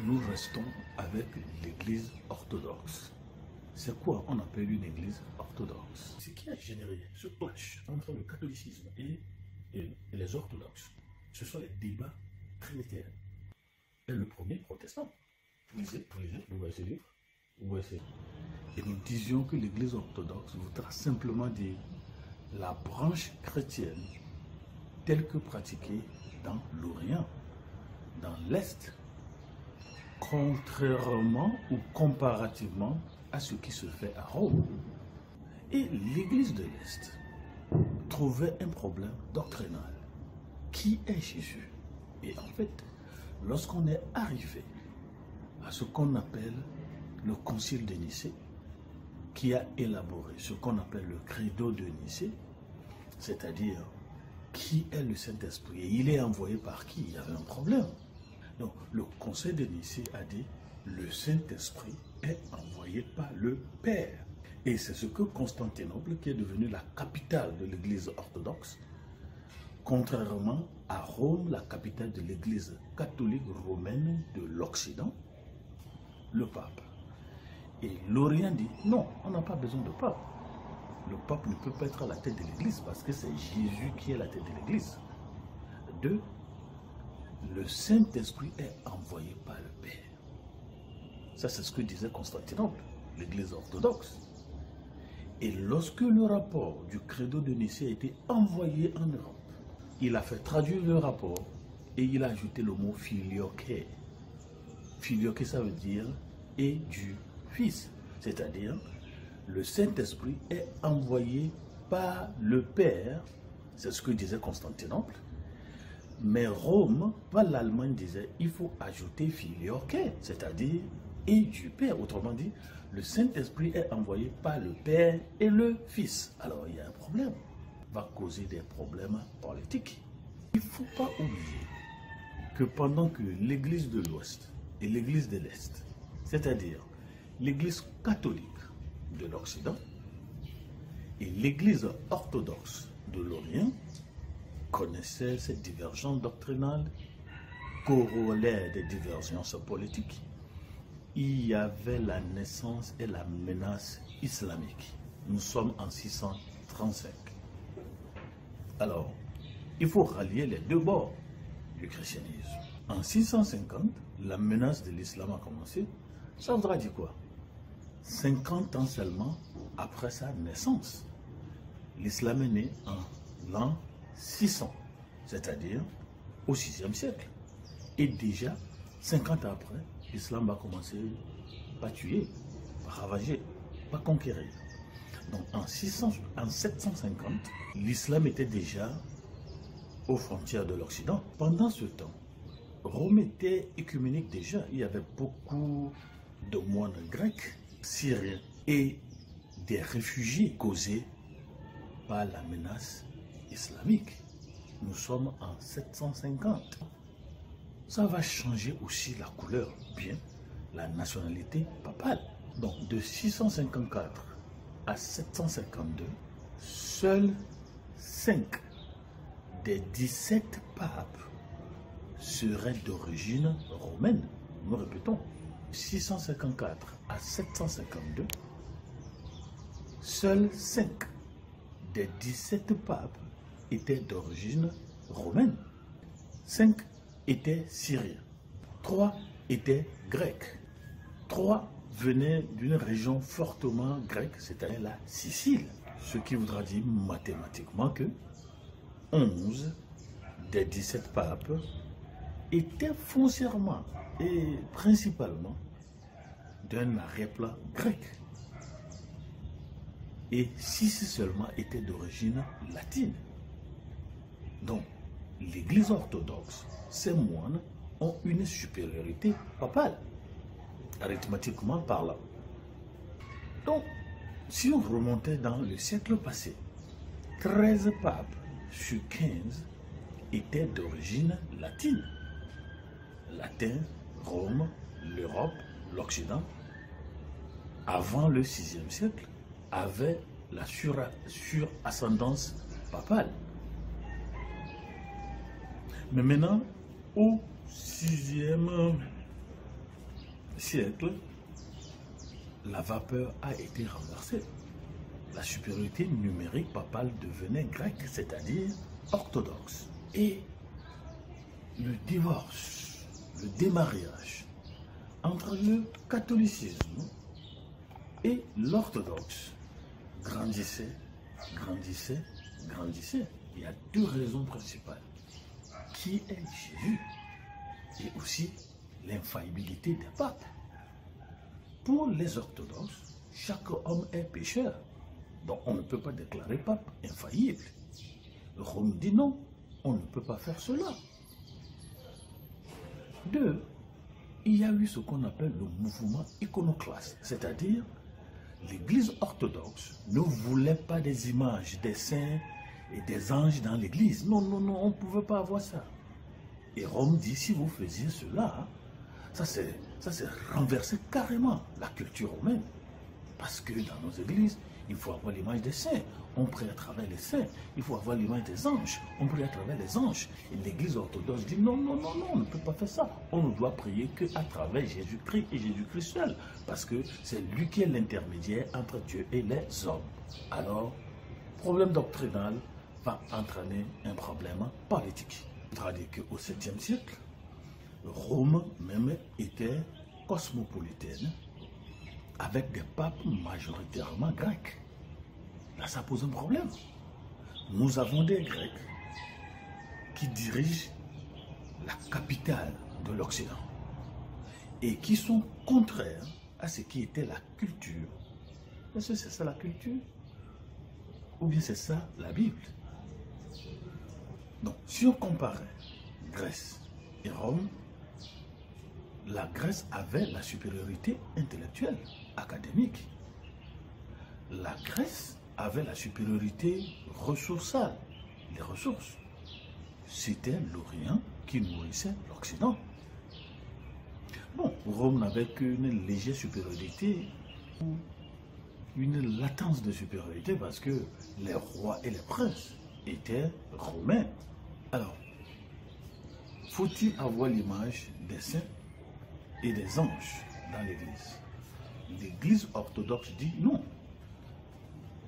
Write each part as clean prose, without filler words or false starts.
nous restons avec l'Église orthodoxe. C'est quoi on appelle une Église orthodoxe? Ce qui a généré ce clash entre le catholicisme et les orthodoxes, ce sont les débats trinitaires. Et le premier protestant. Vous voyez ce livre? Et nous disions que l'Église orthodoxe voudra simplement dire la branche chrétienne telle que pratiquée dans l'Orient, dans l'Est, contrairement ou comparativement à ce qui se fait à Rome. Et l'Église de l'Est trouvait un problème doctrinal. Qui est Jésus? Et en fait, lorsqu'on est arrivé à ce qu'on appelle le Concile de Nicée, qui a élaboré ce qu'on appelle le Credo de Nicée, c'est-à-dire qui est le Saint-Esprit et il est envoyé par qui? Il y avait un problème. Donc, le Conseil de Nicée a dit le Saint-Esprit est envoyé par le Père. Et c'est ce que Constantinople, qui est devenue la capitale de l'Église orthodoxe, contrairement à Rome, la capitale de l'Église catholique romaine de l'Occident, le pape. Et l'Orient dit non, on n'a pas besoin de pape. Le pape ne peut pas être à la tête de l'Église parce que c'est Jésus qui est la tête de l'Église. 2. Le Saint-Esprit est envoyé par le Père. Ça, c'est ce que disait Constantinople, l'Église orthodoxe. Et lorsque le rapport du Credo de Nicée a été envoyé en Europe, il a fait traduire le rapport et il a ajouté le mot filioque. Filioque, ça veut dire et du Fils, c'est-à-dire le Saint-Esprit est envoyé par le Père, c'est ce que disait Constantinople, mais Rome, pas l'Allemagne, disait il faut ajouter filioque, c'est-à-dire et du Père. Autrement dit, le Saint-Esprit est envoyé par le Père et le Fils. Alors il y a un problème, va causer des problèmes politiques. Il ne faut pas oublier que pendant que l'Église de l'Ouest et l'Église de l'Est, c'est-à-dire l'Église catholique de l'Occident et l'Église orthodoxe de l'Orient connaissaient cette divergence doctrinale, corollaire des divergences politiques, il y avait la naissance et la menace islamique. Nous sommes en 635. Alors, il faut rallier les deux bords du christianisme. En 650, la menace de l'islam a commencé. Ça voudra dire quoi? 50 ans seulement après sa naissance. L'islam est né en l'an 600, c'est-à-dire au 6e siècle. Et déjà, 50 ans après, l'islam va commencer à tuer, à ravager, à conquérir. Donc en 750, l'islam était déjà aux frontières de l'Occident. Pendant ce temps, Rome était œcuménique déjà. Il y avait beaucoup de moines grecs, syriens et des réfugiés causés par la menace islamique. Nous sommes en 750. Ça va changer aussi la couleur, bien la nationalité papale. Donc de 654 à 752, seuls 5 des 17 papes seraient d'origine romaine. Nous répétons, 654 à 752, seuls 5 des 17 papes étaient d'origine romaine. 5 étaient syriens, 3 étaient grecs, 3 venaient d'une région fortement grecque, c'est-à-dire la Sicile, ce qui voudra dire mathématiquement que 11 des 17 papes étaient foncièrement et principalement d'un arrière-plan grec. Et 6 seulement étaient d'origine latine. Donc, l'Église orthodoxe, ces moines ont une supériorité papale, arithmétiquement parlant. Donc, si on remontait dans le siècle passé, 13 papes sur 15 étaient d'origine latine. Latin, Rome, l'Europe, l'Occident, avant le 6e siècle, avaient la surascendance papale. Mais maintenant, au 6e siècle, la vapeur a été renversée. La supériorité numérique papale devenait grecque, c'est-à-dire orthodoxe. Et le divorce, le démariage entre le catholicisme et l'orthodoxe grandissait, grandissait, grandissait. Il y a deux raisons principales. Qui est Jésus? Et aussi l'infaillibilité des papes. Pour les orthodoxes, chaque homme est pécheur. Donc on ne peut pas déclarer pape infaillible. Rome dit non, on ne peut pas faire cela. Deux, il y a eu ce qu'on appelle le mouvement iconoclaste, c'est-à-dire l'Église orthodoxe ne voulait pas des images, des saints et des anges dans l'Église. Non, non, non, on ne pouvait pas avoir ça. Et Rome dit, si vous faisiez cela, ça c'est renverser carrément la culture romaine. Parce que dans nos églises, il faut avoir l'image des saints. On prie à travers les saints. Il faut avoir l'image des anges. On prie à travers les anges. Et l'église orthodoxe dit non, non, non, non, on ne peut pas faire ça. On ne doit prier qu'à travers Jésus-Christ et Jésus-Christ seul. Parce que c'est lui qui est l'intermédiaire entre Dieu et les hommes. Alors, problème doctrinal va entraîner un problème politique. Il faudra dire qu'au 7e siècle, Rome même était cosmopolitaine, avec des papes majoritairement grecs. Là, ça pose un problème. Nous avons des Grecs qui dirigent la capitale de l'Occident et qui sont contraires à ce qui était la culture. Est-ce que c'est ça la culture? Ou bien c'est ça la Bible? Donc, si on comparait Grèce et Rome, la Grèce avait la supériorité intellectuelle, académique. La Grèce avait la supériorité ressourçale, les ressources. C'était l'Orient qui nourrissait l'Occident. Bon, Rome n'avait qu'une légère supériorité, ou une latence de supériorité, parce que les rois et les princes étaient romains. Alors, faut-il avoir l'image des saints et des anges dans l'Église? L'Église orthodoxe dit non.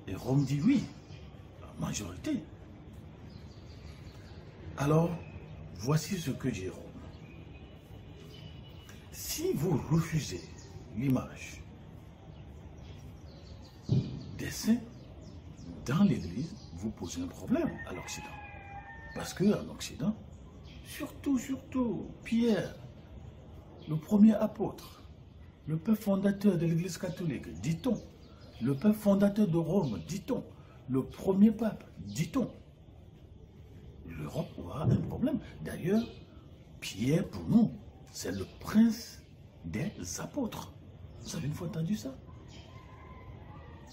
Et Rome dit oui, la majorité. Alors, voici ce que dit Rome. Si vous refusez l'image des saints dans l'Église, vous posez un problème à l'Occident. Parce qu'en Occident, surtout Pierre, le premier apôtre, le père fondateur de l'Église catholique, dit-on, le père fondateur de Rome, dit-on, le premier pape, dit-on, l'Europe aura un problème. D'ailleurs, Pierre, pour nous, c'est le prince des apôtres. Vous avez une fois entendu ça?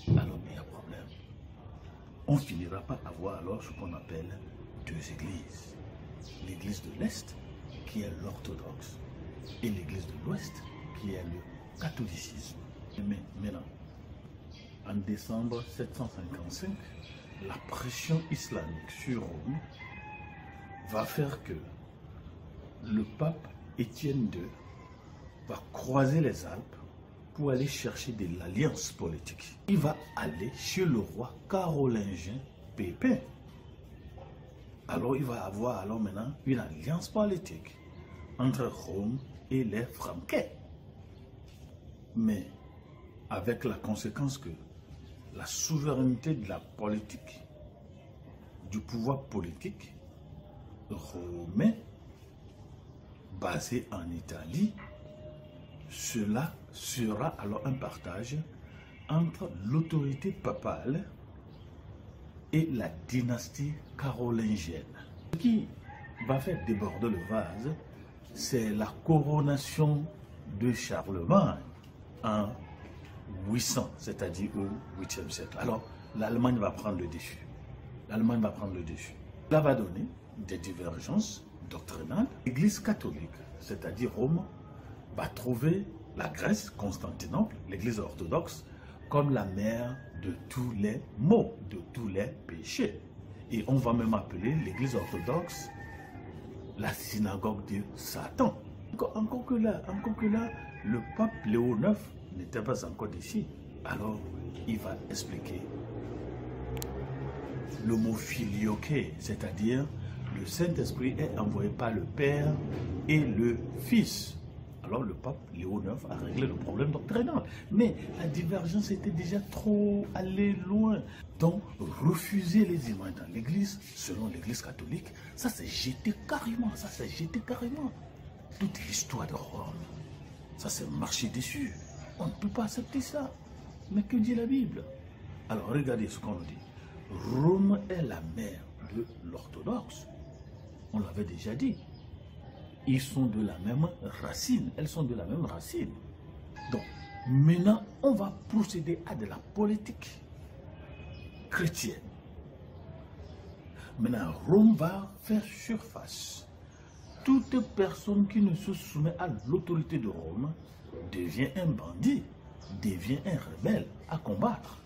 Alors, il y a problème. On ne finira pas avoir alors ce qu'on appelle deux églises. L'église de l'Est, qui est l'orthodoxe, et l'église de l'Ouest, qui est le catholicisme. Mais maintenant, en décembre 755, la pression islamique sur Rome va faire que le pape Étienne II va croiser les Alpes pour aller chercher de l'alliance politique. Il va aller chez le roi carolingien Pépin. Alors il va avoir alors maintenant une alliance politique entre Rome et les Franquais. Mais avec la conséquence que la souveraineté de la politique, du pouvoir politique romain basé en Italie, cela sera alors un partage entre l'autorité papale et la dynastie carolingienne. Ce qui va faire déborder le vase, c'est la coronation de Charlemagne en 800, c'est-à-dire au 8e siècle. Alors, l'Allemagne va prendre le dessus. L'Allemagne va prendre le dessus. Cela va donner des divergences doctrinales. L'Église catholique, c'est-à-dire Rome, va trouver la Grèce, Constantinople, l'Église orthodoxe, comme la mère de tous les maux, de tous les péchés. Et on va même appeler l'Église orthodoxe la synagogue de Satan. Encore que là, le pape Léo IX n'était pas encore ici. Alors, il va expliquer le mot filioque, c'est-à-dire le Saint-Esprit est envoyé par le Père et le Fils. Alors le pape Léo IX a réglé le problème doctrinal. Mais la divergence était déjà trop allée loin. Donc, refuser les images dans l'Église, selon l'Église catholique, ça s'est jeté carrément, Toute l'histoire de Rome, ça s'est marché dessus. On ne peut pas accepter ça. Mais que dit la Bible? Alors, regardez ce qu'on nous dit. Rome est la mère de l'orthodoxe. On l'avait déjà dit. Ils sont de la même racine. Elles sont de la même racine. Donc, maintenant, on va procéder à de la politique chrétienne. Maintenant, Rome va faire surface. Toute personne qui ne se soumet à l'autorité de Rome devient un bandit, devient un rebelle à combattre.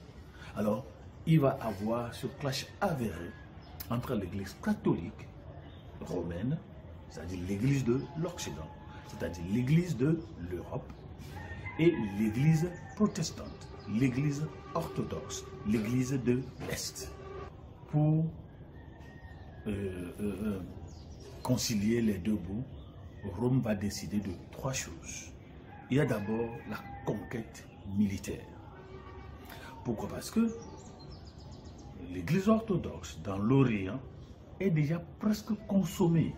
Alors, il va avoir ce clash avéré entre l'Église catholique romaine, c'est-à-dire l'Église de l'Occident, c'est-à-dire l'Église de l'Europe, et l'Église protestante, l'Église orthodoxe, l'Église de l'Est. Pour concilier les deux bouts, Rome va décider de trois choses. Il y a d'abord la conquête militaire. Pourquoi? Parce que l'Église orthodoxe dans l'Orient est déjà presque consommée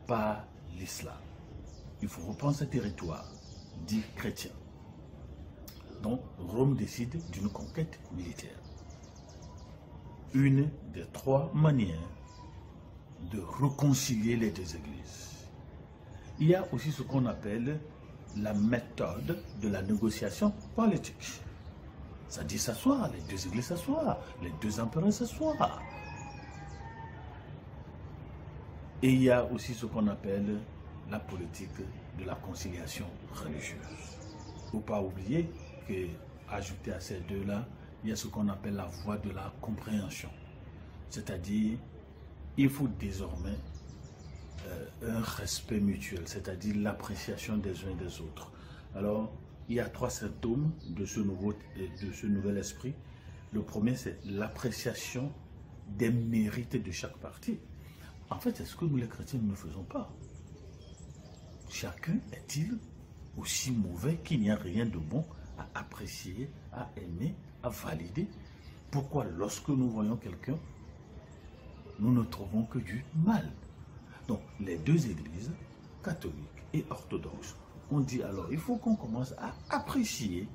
par l'islam. Il faut reprendre ce territoire dit chrétien. Donc Rome décide d'une conquête militaire. Une des trois manières de réconcilier les deux églises. Il y a aussi ce qu'on appelle la méthode de la négociation politique. Ça dit s'asseoir, les deux églises s'asseoir, les deux empereurs s'asseoir. Et il y a aussi ce qu'on appelle la politique de la conciliation religieuse. Il ne faut pas oublier que, ajouté à ces deux-là, il y a ce qu'on appelle la voie de la compréhension. C'est-à-dire, il faut désormais un respect mutuel, c'est-à-dire l'appréciation des uns et des autres. Alors, il y a trois symptômes de ce nouvel esprit. Le premier, c'est l'appréciation des mérites de chaque partie. En fait, c'est ce que nous les chrétiens ne faisons pas. Chacun est-il aussi mauvais qu'il n'y a rien de bon à apprécier, à aimer, à valider? Pourquoi lorsque nous voyons quelqu'un, nous ne trouvons que du mal? Donc, les deux églises, catholiques et orthodoxes, on dit alors, il faut qu'on commence à apprécier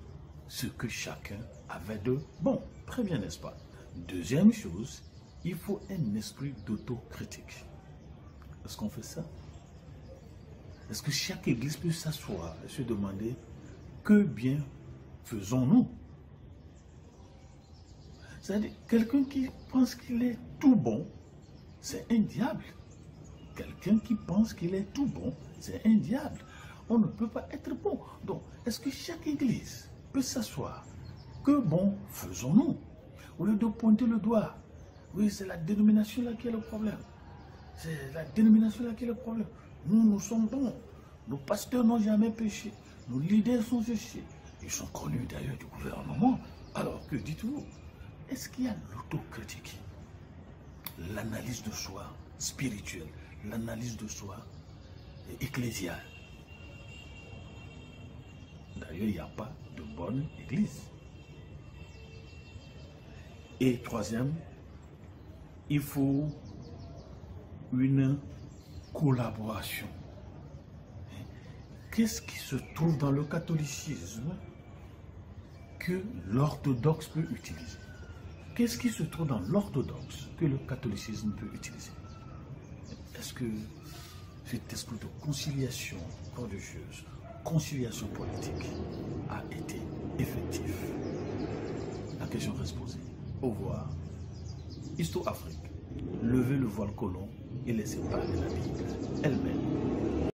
ce que chacun avait de bon. Très bien, n'est-ce pas? Deuxième chose, il faut un esprit d'autocritique. Est-ce qu'on fait ça? Est-ce que chaque église peut s'asseoir et se demander que bien faisons-nous? C'est-à-dire, quelqu'un qui pense qu'il est tout bon, c'est un diable. Quelqu'un qui pense qu'il est tout bon, c'est un diable. On ne peut pas être bon. Donc, est-ce que chaque église peut s'asseoir? Que bon faisons-nous? Au lieu de pointer le doigt, oui, c'est la dénomination là qui est le problème. C'est la dénomination là qui est le problème. Nous, nous sommes bons. Nos pasteurs n'ont jamais péché. Nos leaders sont justes. Ils sont connus d'ailleurs du gouvernement. Alors, que dites-vous? Est-ce qu'il y a l'autocritique, l'analyse de soi spirituelle, l'analyse de soi ecclésiale? D'ailleurs, il n'y a pas de bonne église. Et troisième, il faut une collaboration. Qu'est-ce qui se trouve dans le catholicisme que l'orthodoxe peut utiliser? Qu'est-ce qui se trouve dans l'orthodoxe que le catholicisme peut utiliser? Est-ce que cet esprit de conciliation religieuse, conciliation politique a été effectif? La question reste posée. Au revoir. Histo-Afrique. Levez le voile colon et laissez parler la Bible elle-même.